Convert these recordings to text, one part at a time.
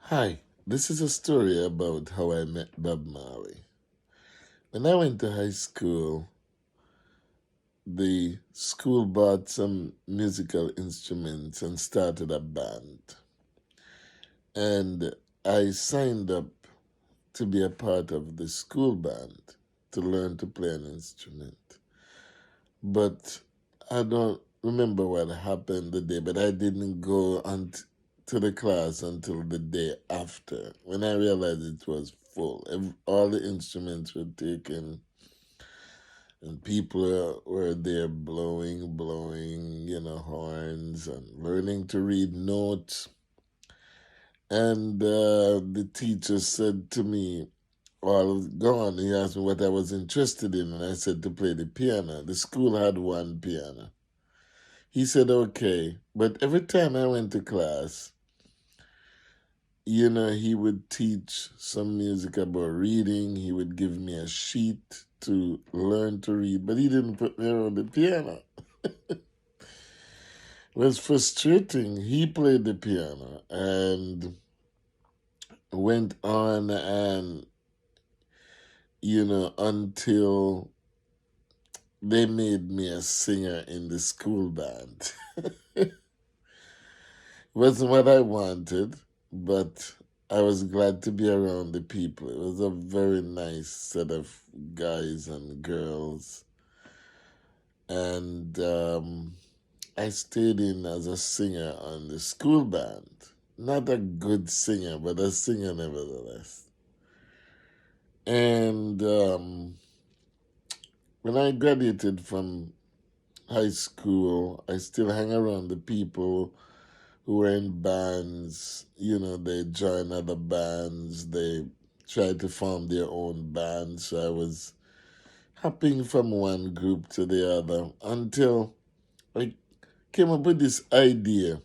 Hi, this is a story about how I met Bob Marley. When I went to high school, the school bought some musical instruments and started a band. And I signed up to be a part of the school band to learn to play an instrument. But I don't remember what happened the day, but I didn't go to the class until the day after when I realized it was full. All the instruments were taken, and people were there blowing, horns and learning to read notes. And the teacher said to me, while I was gone, he asked me what I was interested in, and I said to play the piano. The school had one piano. He said, okay. But every time I went to class, he would teach some music about reading. He would give me a sheet to learn to read, but he didn't put me on the piano. It was frustrating. He played the piano and went on and, until they made me a singer in the school band. Wasn't what I wanted, but I was glad to be around the people. It was a very nice set of guys and girls. And I stayed in as a singer on the school band. Not a good singer, but a singer nevertheless. And when I graduated from high school, I still hang around the people who were in bands. They joined other bands. They tried to form their own bands. So I was hopping from one group to the other until I came up with this idea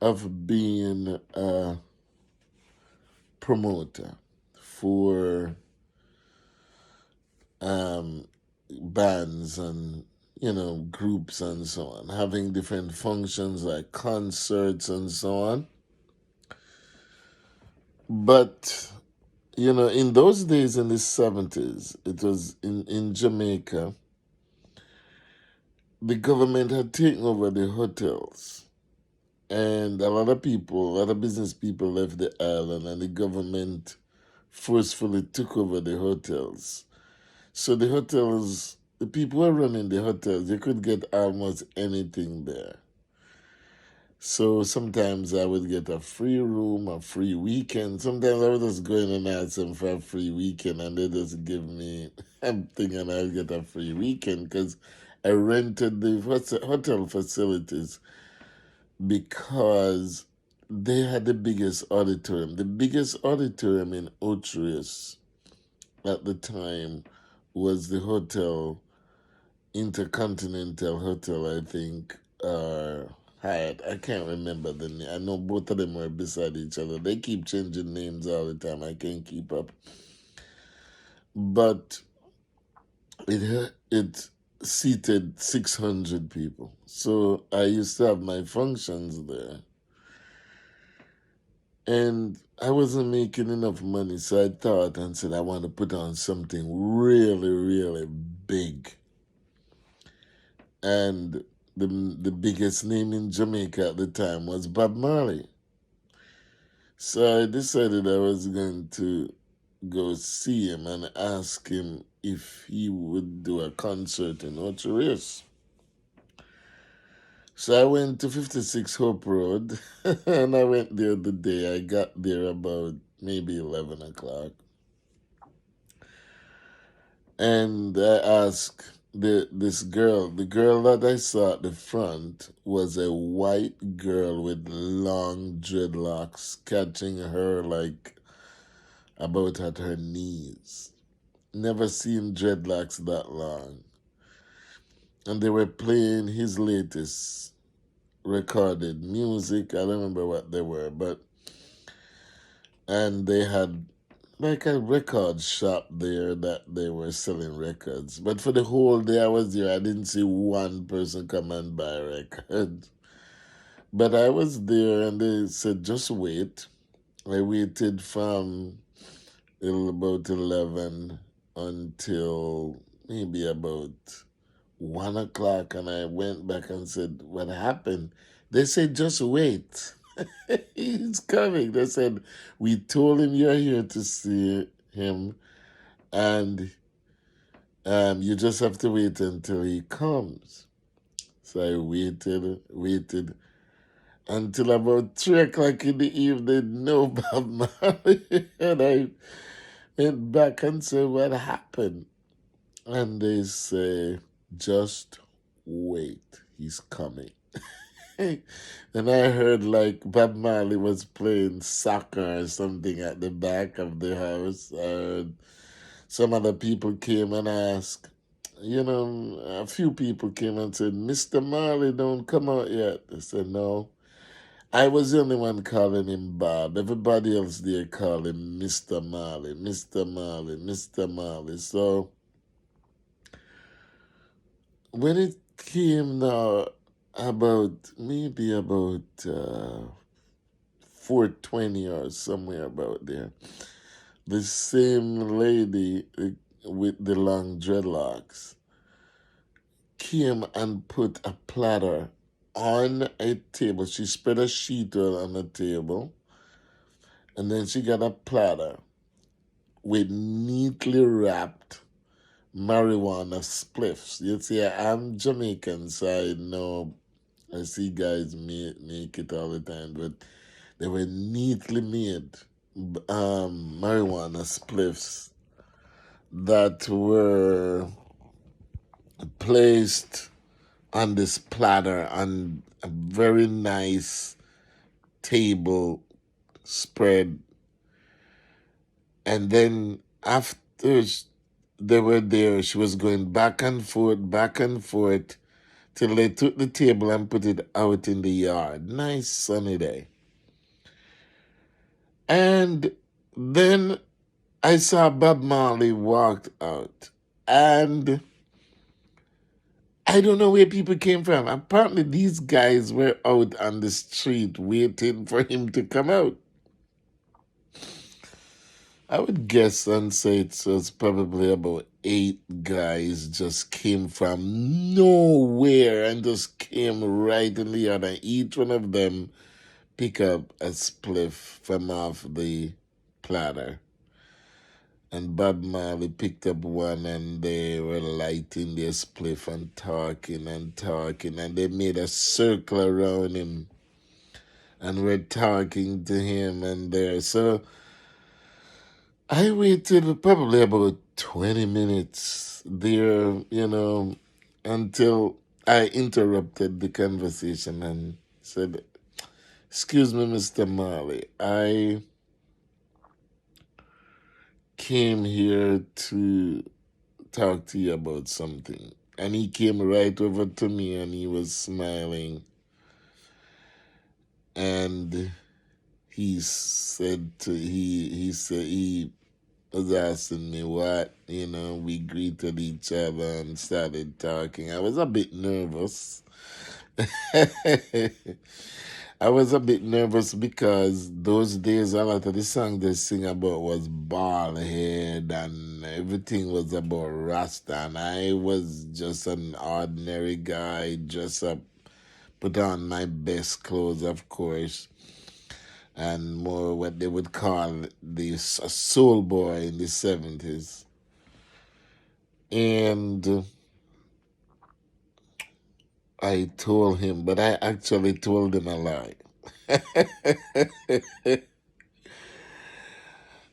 of being a promoter for bands and groups and so on, having different functions like concerts and so on. But in those days in the 70s, it was in Jamaica, the government had taken over the hotels. And a lot of people, a lot of business people left the island, and the government forcefully took over the hotels. So the people who were running the hotels, they could get almost anything there. So sometimes I would get a free room, a free weekend. Sometimes I would just go in and ask them for a free weekend, and they just give me, I'm thinking I'll get a free weekend because I rented the hotel facilities because they had the biggest auditorium. The biggest auditorium in Ocho Rios at the time was the hotel, Intercontinental Hotel, I think, Hyatt. I can't remember the name. I know both of them were beside each other. They keep changing names all the time. I can't keep up. But it seated 600 people. So I used to have my functions there. And I wasn't making enough money, so I thought and said I want to put on something really, really big. And the biggest name in Jamaica at the time was Bob Marley. So I decided I was going to go see him and ask him if he would do a concert in Ocho Rios. So I went to 56 Hope Road, and I went there the day. I got there about maybe 11 o'clock. And I asked this girl, the girl that I saw at the front was a white girl with long dreadlocks catching her like about at her knees. Never seen dreadlocks that long. And they were playing his latest recorded music. I don't remember what they were, and they had like a record shop there that they were selling records. But for the whole day I was there, I didn't see one person come and buy a record. But I was there and they said, just wait. I waited from about 11 until maybe about 1 o'clock, and I went back and said, what happened? They said, just wait. He's coming. They said, we told him you're here to see him, and you just have to wait until he comes. So I waited until about 3 o'clock in the evening. No Bob Marley. And I went back and said, what happened? And they say, just wait. He's coming. And I heard like Bob Marley was playing soccer or something at the back of the house. Some other people came and asked, a few people came and said, Mr. Marley don't come out yet. I said, no. I was the only one calling him Bob. Everybody else there called him Mr. Marley, Mr. Marley, Mr. Marley. So when it came now maybe about 4:20 or somewhere about there, the same lady with the long dreadlocks came and put a platter on a table. She spread a sheet on the table, and then she got a platter with neatly wrapped marijuana spliffs. You see, I'm Jamaican, so I know I see guys make it all the time, but they were neatly made marijuana spliffs that were placed on this platter on a very nice table spread. And then after they were there, she was going back and forth, till they took the table and put it out in the yard. Nice sunny day. And then I saw Bob Marley walked out. And I don't know where people came from. Apparently, these guys were out on the street waiting for him to come out. I would guess and say it was probably about 8 guys just came from nowhere and just came right in the yard. And each one of them pick up a spliff from off the platter. And Bob Marley picked up one and they were lighting their spliff and talking, and they made a circle around him and were talking to him and there. So I waited probably about 20 minutes there, until I interrupted the conversation and said, excuse me, Mr. Marley, I came here to talk to you about something. And he came right over to me and he was smiling. And he was asking me what, we greeted each other and started talking. I was a bit nervous. I was a bit nervous because those days a lot of the songs they sing about was bald head and everything was about Rasta, and I was just an ordinary guy, dress up, put on my best clothes, of course, and more what they would call a soul boy in the 70s. And I told him, but I actually told him a lie.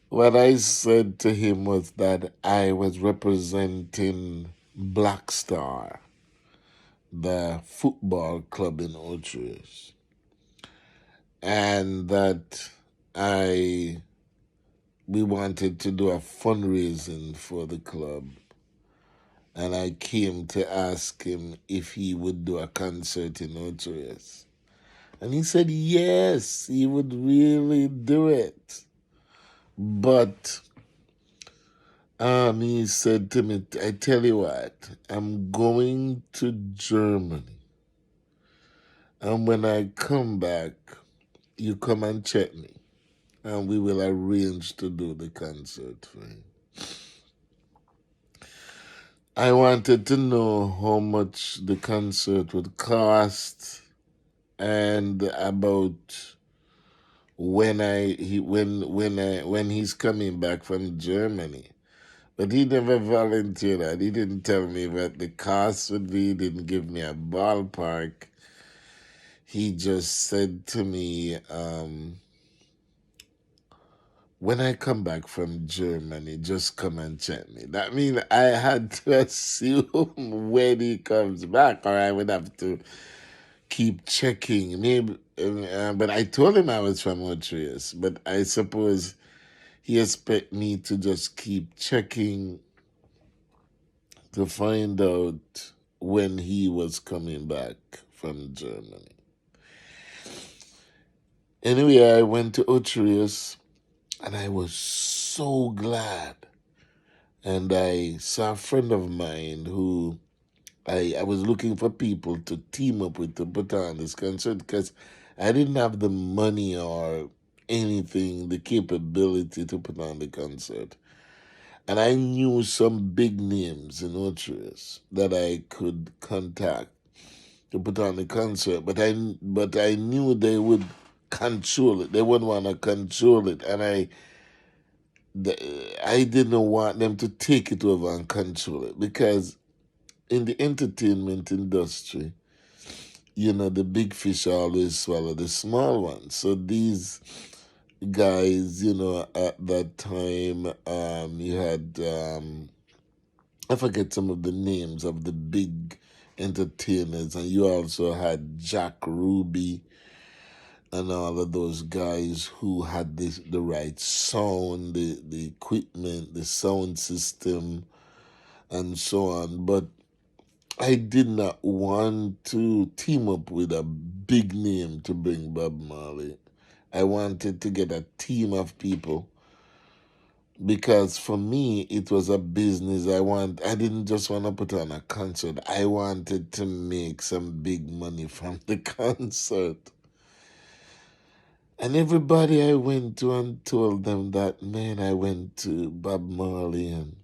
What I said to him was that I was representing Black Star, the football club in Ocho Rios, and that we wanted to do a fundraising for the club, and I came to ask him if he would do a concert in Ocho Rios. And he said yes, he would really do it. But he said to me, I tell you what, I'm going to Germany. And when I come back, you come and check me, and we will arrange to do the concert for him. I wanted to know how much the concert would cost and about when he's coming back from Germany. But he never volunteered that. He didn't tell me what the cost would be. He didn't give me a ballpark. He just said to me, when I come back from Germany, just come and check me. That means I had to assume when he comes back, or I would have to keep checking. Maybe, but I told him I was from Ocho Rios, but I suppose he expect me to just keep checking to find out when he was coming back from Germany. Anyway, I went to Ocho Rios, and I was so glad. And I saw a friend of mine who I was looking for people to team up with to put on this concert because I didn't have the money or anything, the capability to put on the concert. And I knew some big names in Ocho Rios that I could contact to put on the concert, but I knew they would control it. They wouldn't want to control it, and I didn't want them to take it over and control it because in the entertainment industry, the big fish always swallow the small ones. So these guys, at that time, you had I forget some of the names of the big entertainers, and you also had Jack Ruby and all of those guys who had the right sound, the equipment, the sound system, and so on. But I did not want to team up with a big name to bring Bob Marley. I wanted to get a team of people because for me it was a business. I didn't just want to put on a concert. I wanted to make some big money from the concert. And everybody I went to and told them that, man, I went to Bob Marley and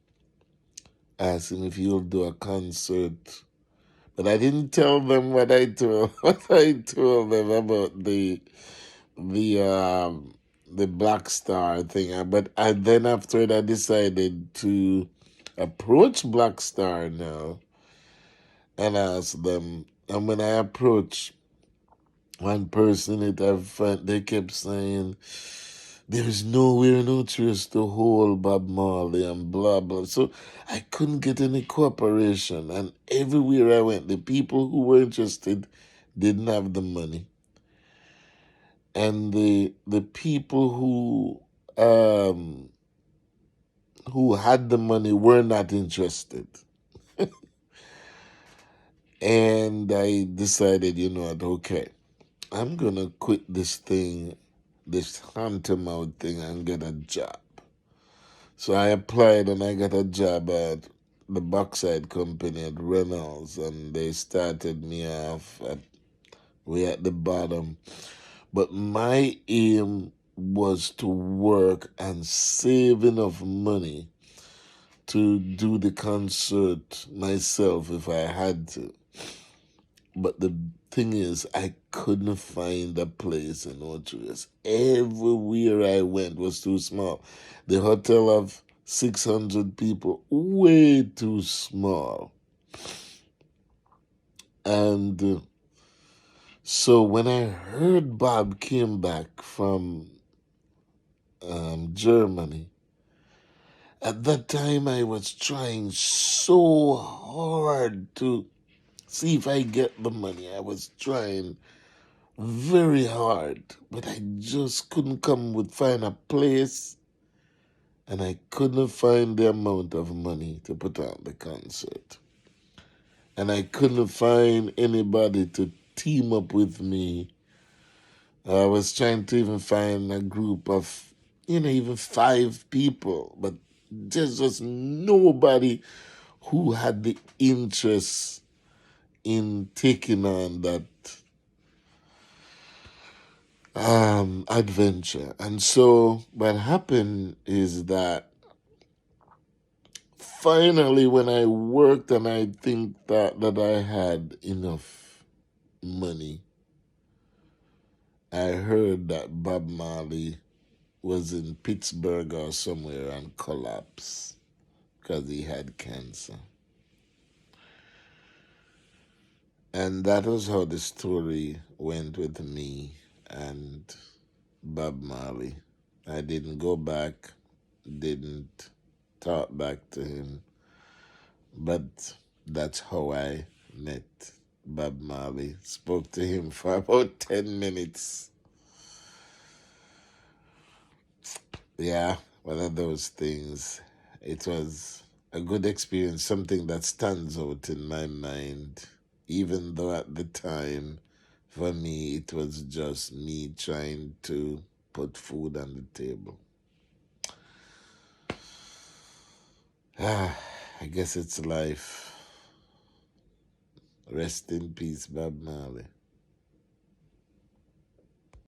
asked him if he'll do a concert. But I didn't tell them what I told what I told them about the um the Black Star thing. But then after it, I decided to approach Black Star now and ask them. And when I approached one person, they kept saying there is nowhere no trace to hold Bob Marley and blah blah. So I couldn't get any cooperation, and everywhere I went, the people who were interested didn't have the money, and the people who had the money were not interested. And I decided, okay, I'm gonna quit this thing, this hand to mouth thing, and get a job. So I applied and I got a job at the Bauxite Company at Reynolds, and they started me off way at the bottom. But my aim was to work and save enough money to do the concert myself if I had to. But the thing is, I couldn't find a place in Ocho Rios. Everywhere I went was too small. The hotel of 600 people, way too small. And so when I heard Bob came back from Germany, at that time I was trying so hard to see if I get the money. I was trying very hard, but I just couldn't find a place, and I couldn't find the amount of money to put on the concert. And I couldn't find anybody to team up with me. I was trying to even find a group of, even 5 people, but there's just nobody who had the interest in taking on adventure. And so what happened is that finally when I worked and I think that I had enough money, I heard that Bob Marley was in Pittsburgh or somewhere and collapsed because he had cancer. And that was how the story went with me and Bob Marley. I didn't go back, didn't talk back to him, but that's how I met Bob Marley. Spoke to him for about 10 minutes. Yeah, one of those things. It was a good experience, something that stands out in my mind, even though at the time, for me, it was just me trying to put food on the table. I guess it's life. Rest in peace, Bob Marley.